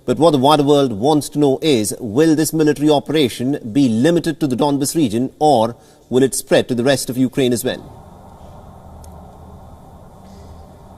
But what the wider world wants to know is, will this military operation be limited to the Donbas region, or will it spread to the rest of Ukraine as well?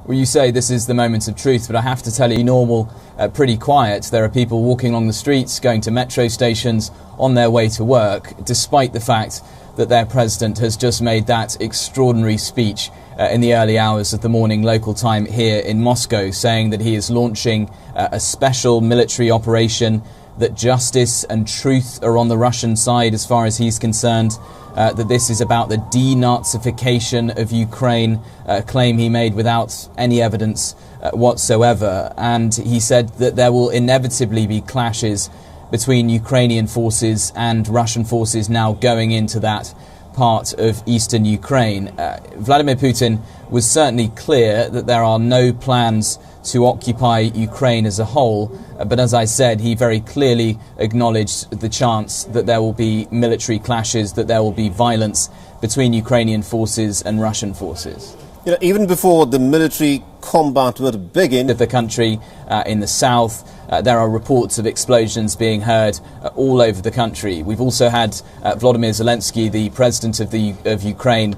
Well, you say this is the moment of truth, but I have to tell you, normal, pretty quiet. There are people walking along the streets, going to metro stations, on their way to work, despite the fact that their president has just made that extraordinary speech in the early hours of the morning local time here in Moscow, saying that he is launching a special military operation, that justice and truth are on the Russian side as far as he's concerned, that this is about the denazification of Ukraine, a claim he made without any evidence whatsoever. And he said that there will inevitably be clashes between Ukrainian forces and Russian forces now going into that part of eastern Ukraine. Vladimir Putin was certainly clear that there are no plans to occupy Ukraine as a whole, but as I said, he very clearly acknowledged the chance that there will be military clashes, that there will be violence between Ukrainian forces and Russian forces. You know, even before the military combat would begin of the country in the south, there are reports of explosions being heard all over the country. We've also had Volodymyr Zelensky, the president of Ukraine,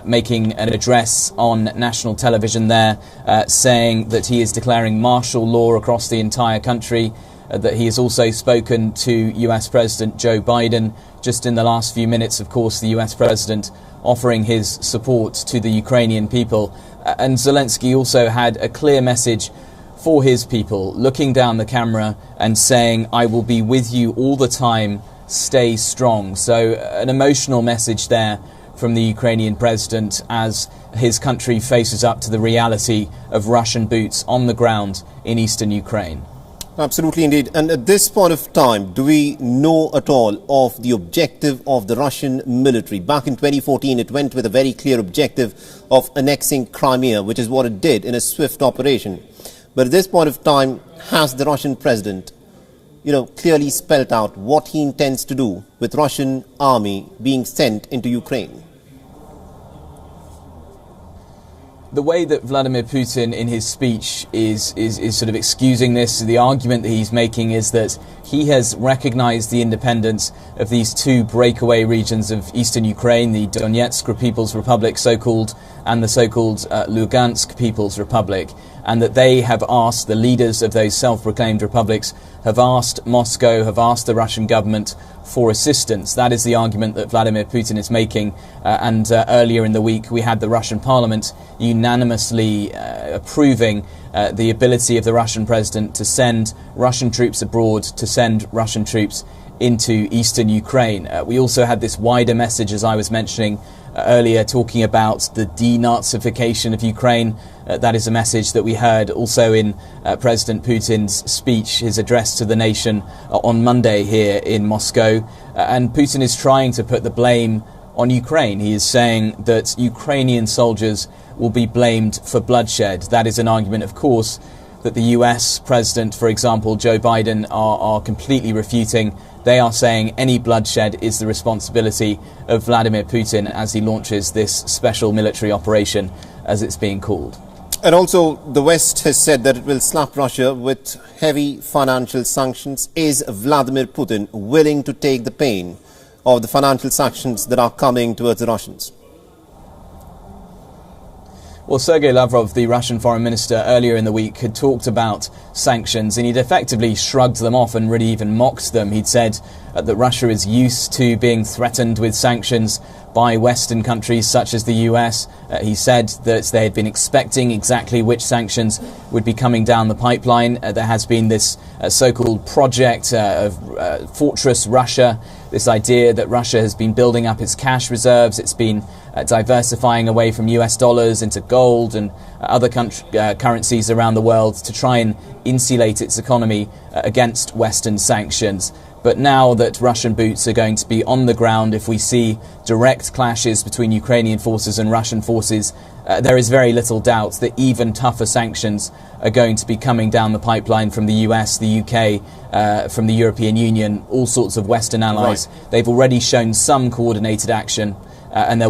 making an address on national television there, saying that he is declaring martial law across the entire country, that he has also spoken to US President Joe Biden. Just in the last few minutes, of course, the US President offering his support to the Ukrainian people. And Zelensky also had a clear message for his people, looking down the camera and saying, "I will be with you all the time, stay strong." So an emotional message there from the Ukrainian president as his country faces up to the reality of Russian boots on the ground in eastern Ukraine. Absolutely indeed. And at this point of time, do we know at all of the objective of the Russian military? Back in 2014, it went with a very clear objective of annexing Crimea, which is what it did in a swift operation. But at this point of time, has the Russian president, clearly spelled out what he intends to do with Russian army being sent into Ukraine? The way that Vladimir Putin in his speech is sort of excusing this, the argument that he's making is that he has recognized the independence of these two breakaway regions of eastern Ukraine, the Donetsk People's Republic so-called, and the so-called Lugansk People's Republic, and that they have asked, the leaders of those self-proclaimed republics have asked Moscow, have asked the Russian government for assistance. That is the argument that Vladimir Putin is making. And earlier in the week, we had the Russian parliament unanimously approving the ability of the Russian president to send Russian troops abroad, to send Russian troops into eastern Ukraine. We also had this wider message, as I was mentioning earlier, talking about the denazification of Ukraine. That is a message that we heard also in President Putin's speech, his address to the nation on Monday here in Moscow. And Putin is trying to put the blame on Ukraine. He is saying that Ukrainian soldiers will be blamed for bloodshed. That is an argument, of course, that the US President, for example, Joe Biden, are completely refuting. They are saying any bloodshed is the responsibility of Vladimir Putin as he launches this special military operation, as it's being called. And also, the West has said that it will slap Russia with heavy financial sanctions. Is Vladimir Putin willing to take the pain of the financial sanctions that are coming towards the Russians? Well, Sergei Lavrov, the Russian foreign minister, earlier in the week had talked about sanctions, and he'd effectively shrugged them off and really even mocked them. He'd said that Russia is used to being threatened with sanctions by Western countries such as the US. He said that they had been expecting exactly which sanctions would be coming down the pipeline. There has been this so-called project of Fortress Russia, this idea that Russia has been building up its cash reserves. It's been diversifying away from US dollars into gold and other currencies around the world to try and insulate its economy against Western sanctions. But now that Russian boots are going to be on the ground, if we see direct clashes between Ukrainian forces and Russian forces, there is very little doubt that even tougher sanctions are going to be coming down the pipeline from the US, the UK, from the European Union, all sorts of Western allies. Right. They've already shown some coordinated action, and they're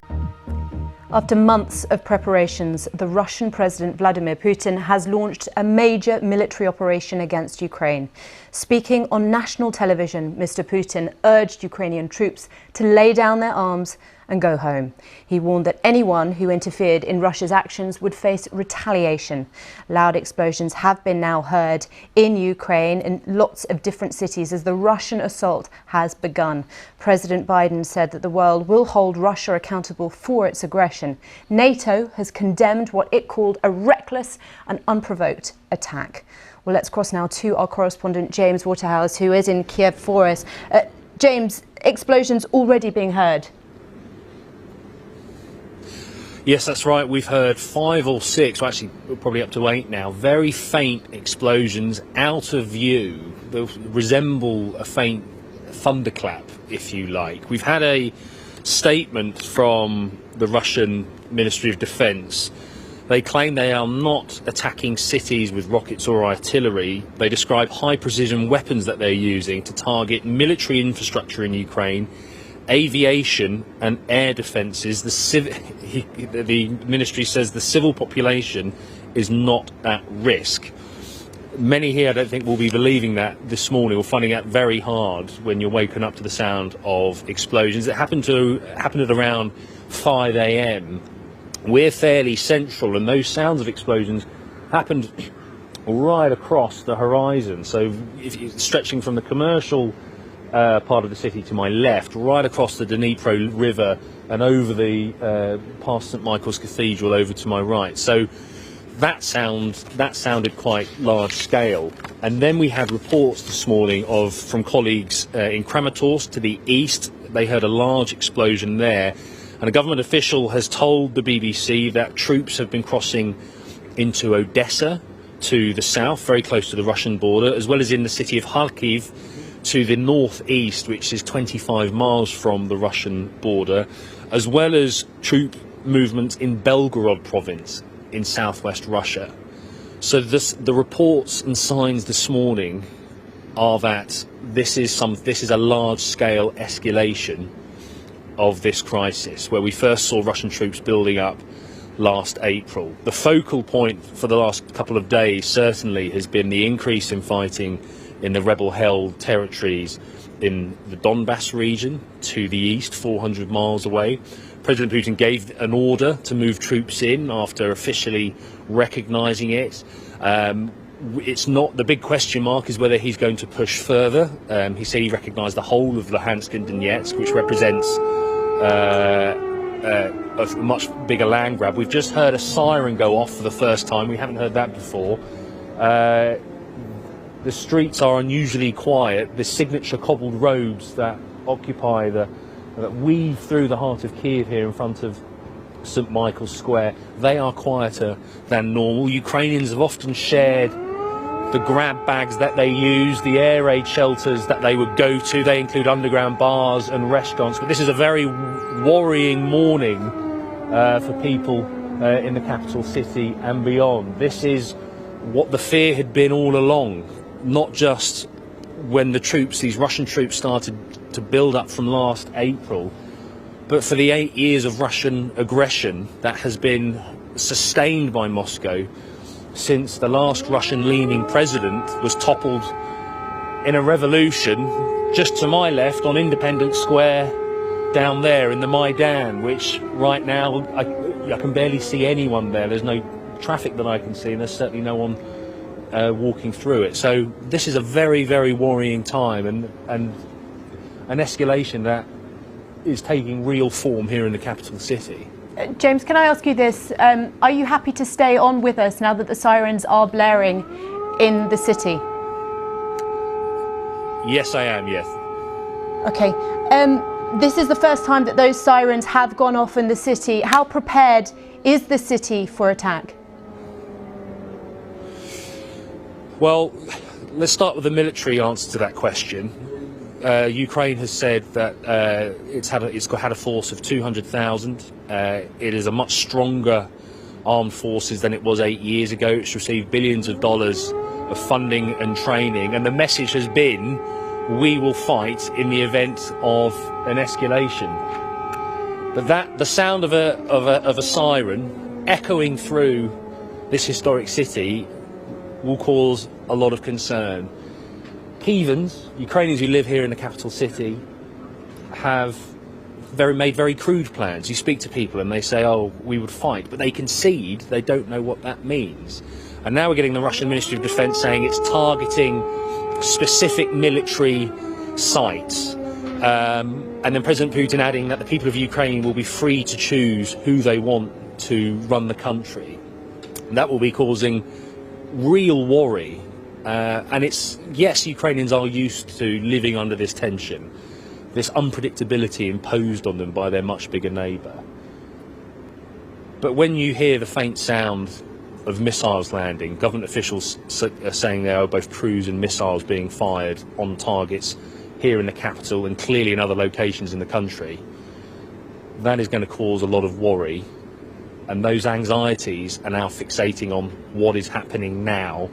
After months of preparations, the Russian President Vladimir Putin has launched a major military operation against Ukraine. Speaking on national television, Mr. Putin urged Ukrainian troops to lay down their arms and go home. He warned that anyone who interfered in Russia's actions would face retaliation. Loud explosions have been now heard in Ukraine in lots of different cities as the Russian assault has begun. President Biden said that the world will hold Russia accountable for its aggression. NATO has condemned what it called a reckless and unprovoked attack. Well, let's cross now to our correspondent James Waterhouse, who is in Kiev for us. James, explosions already being heard. Yes, that's right. We've heard 5 or 6, well, actually probably up to 8 now, very faint explosions out of view. They resemble a faint thunderclap, if you like. We've had a statement from the Russian Ministry of Defence. They claim they are not attacking cities with rockets or artillery. They describe high-precision weapons that they're using to target military infrastructure in Ukraine, aviation and air defences. The ministry says the civil population is not at risk. Many here I don't think will be believing that this morning, or finding out very hard when you're waken up to the sound of explosions. It happened at around 5 a.m. We're fairly central, and those sounds of explosions happened right across the horizon. So if you're stretching from the commercial part of the city to my left, right across the Dnipro River and over the past St Michael's Cathedral over to my right. So that sounded quite large scale. And then we had reports this morning from colleagues in Kramatorsk to the east. They heard a large explosion there, and a government official has told the BBC that troops have been crossing into Odessa to the south, very close to the Russian border, as well as in the city of Kharkiv to the northeast, which is 25 miles from the Russian border, as well as troop movements in Belgorod province in southwest Russia. So the reports and signs this morning are that this is a large-scale escalation of this crisis, where we first saw Russian troops building up last April. The focal point for the last couple of days certainly has been the increase in fighting in the rebel-held territories in the Donbass region to the east, 400 miles away. President Putin gave an order to move troops in after officially recognising it. It's not, the big question mark is whether he's going to push further. He said he recognised the whole of Luhansk and Donetsk, which represents a much bigger land grab. We've just heard a siren go off for the first time. We haven't heard that before. The streets are unusually quiet. The signature cobbled roads that occupy that weave through the heart of Kiev here in front of St Michael's Square, they are quieter than normal. Ukrainians have often shared the grab bags that they use, the air raid shelters that they would go to. They include underground bars and restaurants. But this is a very worrying morning for people in the capital city and beyond. This is what the fear had been all along. Not just when these Russian troops started to build up from last April, but for the 8 years of Russian aggression that has been sustained by Moscow since the last Russian-leaning president was toppled in a revolution just to my left on Independence Square down there in the Maidan, which right now I can barely see anyone there. There's no traffic that I can see, and there's certainly no one walking through it. So this is a very, very worrying time, and an escalation that is taking real form here in the capital city. James, can I ask you this? Are you happy to stay on with us now that the sirens are blaring in the city? Yes, I am, yes. Okay. This is the first time that those sirens have gone off in the city. How prepared is the city for attack? Well, let's start with the military answer to that question. Ukraine has said that it's had a force of 200,000. It is a much stronger armed forces than it was 8 years ago. It's received billions of dollars of funding and training, and the message has been, we will fight in the event of an escalation. But the sound of a siren echoing through this historic city will cause a lot of concern. Kievans, Ukrainians who live here in the capital city, have made very crude plans. You speak to people and they say, oh, we would fight, but they concede they don't know what that means. And now we're getting the Russian Ministry of Defence saying it's targeting specific military sites. And then President Putin adding that the people of Ukraine will be free to choose who they want to run the country. And that will be causing real worry. And yes, Ukrainians are used to living under this tension, this unpredictability imposed on them by their much bigger neighbour. But when you hear the faint sound of missiles landing, government officials are saying there are both cruise and missiles being fired on targets here in the capital and clearly in other locations in the country, that is going to cause a lot of worry. And those anxieties are now fixating on what is happening now,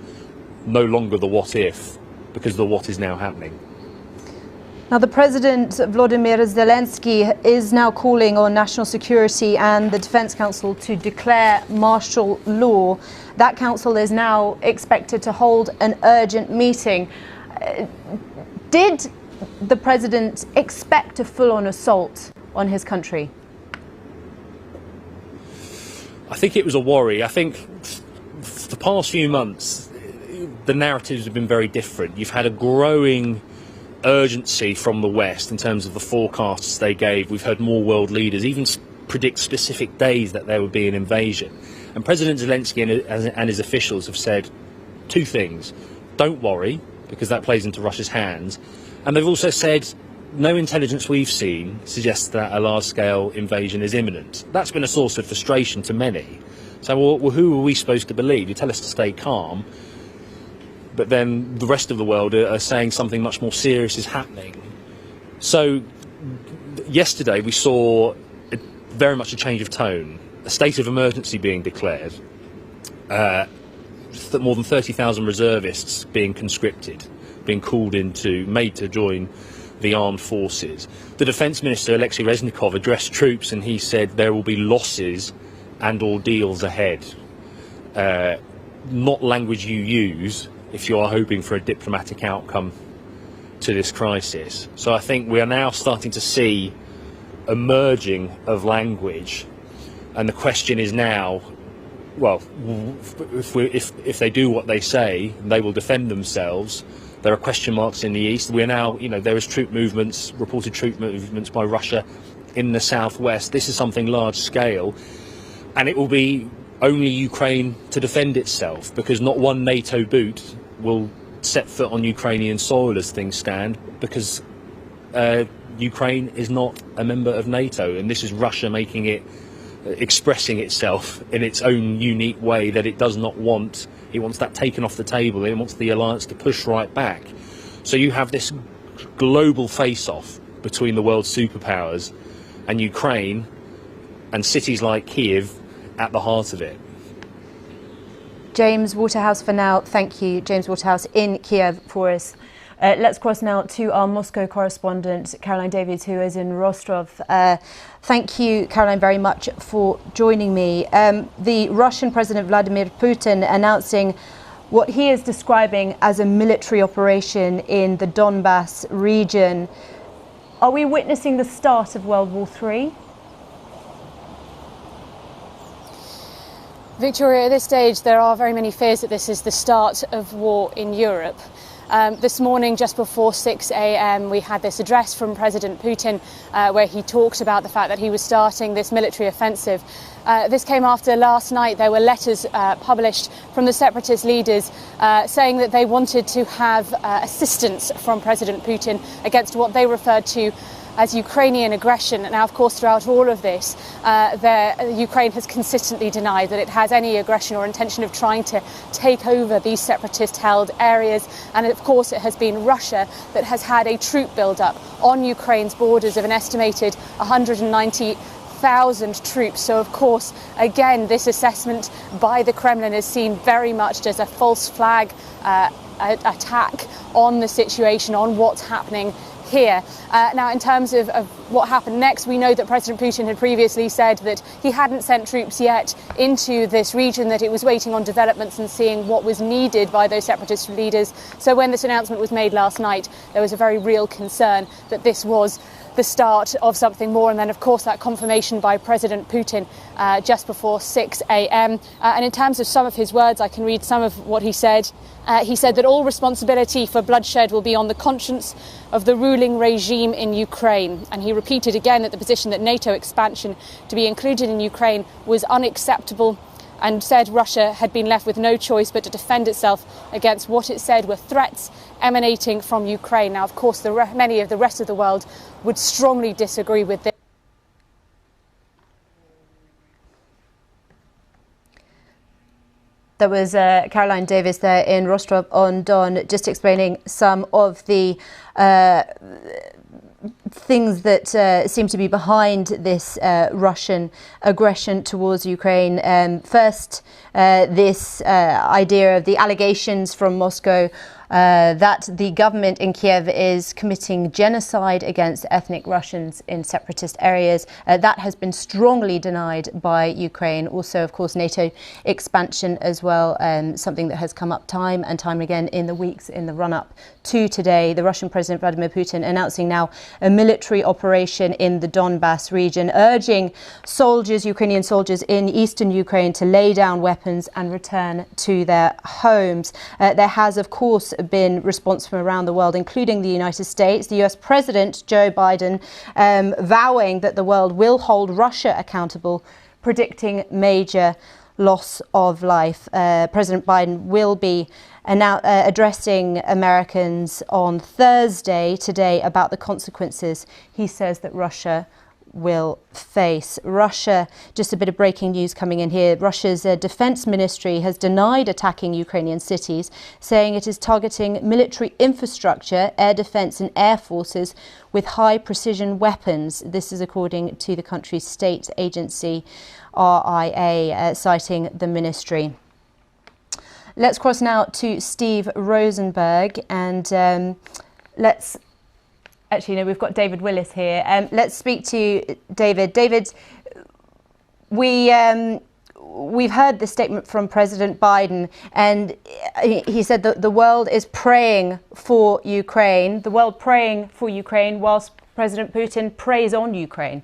no longer the what if, because the what is now happening. Now, the President, Volodymyr Zelensky, is now calling on national security and the Defence Council to declare martial law. That council is now expected to hold an urgent meeting. Did the President expect a full-on assault on his country? I think it was a worry. I think the past few months, the narratives have been very different. You've had a growing urgency from the West in terms of the forecasts they gave. We've heard more world leaders even predict specific days that there would be an invasion. And President Zelensky and his officials have said two things. Don't worry, because that plays into Russia's hands. And they've also said no intelligence we've seen suggests that a large-scale invasion is imminent. That's been a source of frustration to many. So, well, who are we supposed to believe? You tell us to stay calm, but then the rest of the world are saying something much more serious is happening. So yesterday we saw very much a change of tone, a state of emergency being declared, more than 30,000 reservists being conscripted, being called made to join the armed forces. The Defence Minister, Alexei Reznikov, addressed troops and he said there will be losses and ordeals ahead. Not language you use if you are hoping for a diplomatic outcome to this crisis. So I think we are now starting to see a merging of language, and the question is now, well, if they do what they say, they will defend themselves. There are question marks in the east. We are now, there is reported troop movements by Russia in the southwest. This is something large scale, and it will be only Ukraine to defend itself, because not one NATO boot will set foot on Ukrainian soil as things stand, because Ukraine is not a member of NATO, and this is Russia expressing itself in its own unique way that it does not want. It wants that taken off the table. It wants the alliance to push right back. So you have this global face-off between the world's superpowers and Ukraine, and cities like Kiev at the heart of it. James Waterhouse for now. Thank you, James Waterhouse in Kiev for us. Let's cross now to our Moscow correspondent, Caroline Davies, who is in Rostov. Thank you, Caroline, very much for joining me. The Russian President Vladimir Putin announcing what he is describing as a military operation in the Donbass region. Are we witnessing the start of World War III? Victoria, at this stage, there are very many fears that this is the start of war in Europe. This morning, just before 6 a.m, we had this address from President Putin where he talked about the fact that he was starting this military offensive. This came after last night. There were letters published from the separatist leaders saying that they wanted to have assistance from President Putin against what they referred to as Ukrainian aggression. Now, of course, throughout all of this, Ukraine has consistently denied that it has any aggression or intention of trying to take over these separatist-held areas. And, of course, it has been Russia that has had a troop build-up on Ukraine's borders of an estimated 190,000 troops. So, of course, again, this assessment by the Kremlin is seen very much as a false flag attack on the situation, on what's happening here. Now, in terms of what happened next, we know that President Putin had previously said that he hadn't sent troops yet into this region, that it was waiting on developments and seeing what was needed by those separatist leaders. So when this announcement was made last night, there was a very real concern that this was the start of something more. And then, of course, that confirmation by President Putin just before 6 a.m. And in terms of some of his words, I can read some of what he said. He said that all responsibility for bloodshed will be on the conscience of the ruling regime in Ukraine. And he repeated again that the position that NATO expansion to be included in Ukraine was unacceptable, and said Russia had been left with no choice but to defend itself against what it said were threats emanating from Ukraine. Now, of course, many of the rest of the world would strongly disagree with this. There was Caroline Davis there in Rostov-on-Don, just explaining some of the things that seem to be behind this Russian aggression towards Ukraine. First, this idea of the allegations from Moscow that the government in Kiev is committing genocide against ethnic Russians in separatist areas. That has been strongly denied by Ukraine. Also, of course, NATO expansion as well, something that has come up time and time again in the weeks in the run-up to today. The Russian President Vladimir Putin announcing now a military operation in the Donbass region, urging soldiers, Ukrainian soldiers in eastern Ukraine, to lay down weapons and return to their homes. There has, of course, been response from around the world, including the United States. The US President Joe Biden vowing that the world will hold Russia accountable, predicting major loss of life. President Biden will be addressing Americans on Thursday, today, about the consequences he says that Russia will face. Russia, just a bit of breaking news coming in here. Russia's defense ministry has denied attacking Ukrainian cities, saying it is targeting military infrastructure, air defense and air forces with high precision weapons. This is according to the country's state agency, RIA, citing the ministry. Let's cross now to Steve Rosenberg, and actually, no, we've got David Willis here. Let's speak to David. David, we've heard the statement from President Biden, and he said that the world is praying for Ukraine, the world praying for Ukraine, whilst President Putin preys on Ukraine.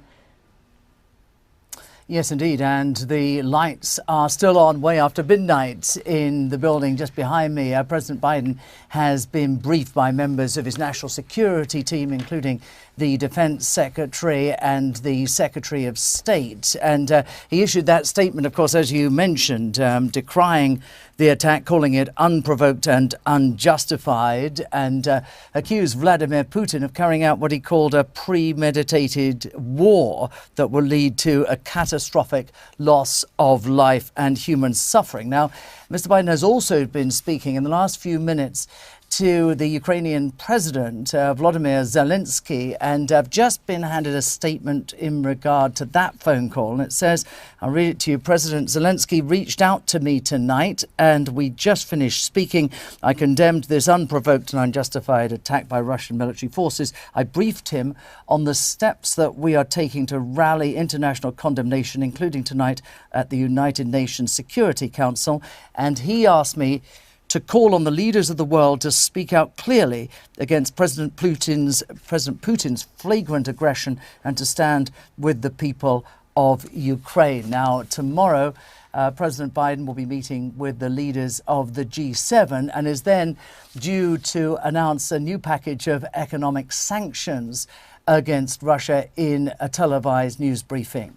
Yes, indeed. And the lights are still on way after midnight in the building just behind me. President Biden has been briefed by members of his national security team, including the Defense Secretary and the Secretary of State. And he issued that statement, of course, as you mentioned, decrying the attack, calling it unprovoked and unjustified, and accused Vladimir Putin of carrying out what he called a premeditated war that will lead to a catastrophic loss of life and human suffering. Now, Mr. Biden has also been speaking in the last few minutes to the Ukrainian President, Volodymyr Zelensky, and I've just been handed a statement in regard to that phone call. And it says, I'll read it to you, President Zelensky reached out to me tonight and we just finished speaking. I condemned this unprovoked and unjustified attack by Russian military forces. I briefed him on the steps that we are taking to rally international condemnation, including tonight at the United Nations Security Council. And he asked me to call on the leaders of the world to speak out clearly against President Putin's flagrant aggression and to stand with the people of Ukraine. Now, tomorrow, President Biden will be meeting with the leaders of the G7 and is then due to announce a new package of economic sanctions against Russia in a televised news briefing.